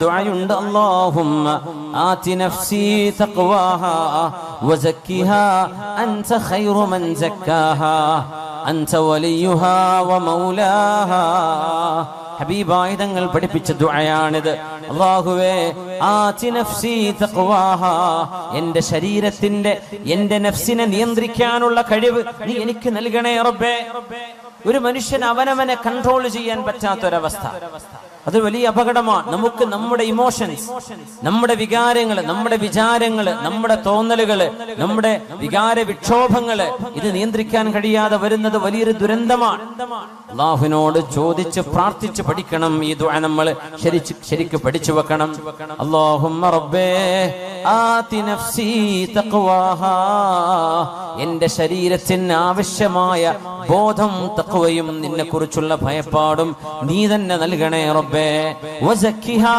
ദുആയുണ്ട് അല്ലാഹുമ്മ ആതി നഫ്സി തഖ്വാഹാ വസക്കിഹാ അൻത ഖൈറു മൻ സക്കാഹാ അൻത വലിയുഹാ വമൗലാഹാ. ഹബീബായ തങ്ങൾ പഠിപ്പിച്ച ദുആയാണിത്. അല്ലാഹുവേ ആതി നഫ്സി തഖ്വാഹാ, എൻ്റെ ശരീരത്തിന്റെ എൻ്റെ നഫ്സിനെ നിയന്ത്രിക്കാനുള്ള കഴിവ് നീ എനിക്ക് നൽകണേ റബ്ബേ. ഒരു മനുഷ്യൻ അവനവനെ കൺട്രോൾ ചെയ്യാൻ പറ്റാത്തൊരവസ്ഥ, അത് വലിയ അപകടമാണ്. നമുക്ക് നമ്മുടെ ഇമോഷൻസ്, നമ്മുടെ വികാരങ്ങള്, നമ്മുടെ വിചാരങ്ങള്, നമ്മുടെ തോന്നലുകള്, നമ്മുടെ വികാര വിക്ഷോഭങ്ങള് ഇത് നിയന്ത്രിക്കാൻ കഴിയാതെ വരുന്നത് വലിയൊരു ദുരന്തമാണ്. അല്ലാഹുവിനോട് ചോദിച്ച് പ്രാർത്ഥിച്ച് പഠിക്കണം. ഈ ദുആ നമ്മൾ ശരിക്ക് പഠിച്ചു വെക്കണം. അല്ലാഹുമ്മ റബ്ബേ ആതി നഫ്സി തഖ്വാഹാ, എൻ്റെ ശരീരത്തിന് ആവശ്യമായ ബോധം തഖ്വയും നിന്നെ കുറിച്ചുള്ള ഭയപ്പാടും നീ തന്നെ നൽകണേ റബ്ബേ. വസക്കിഹാ,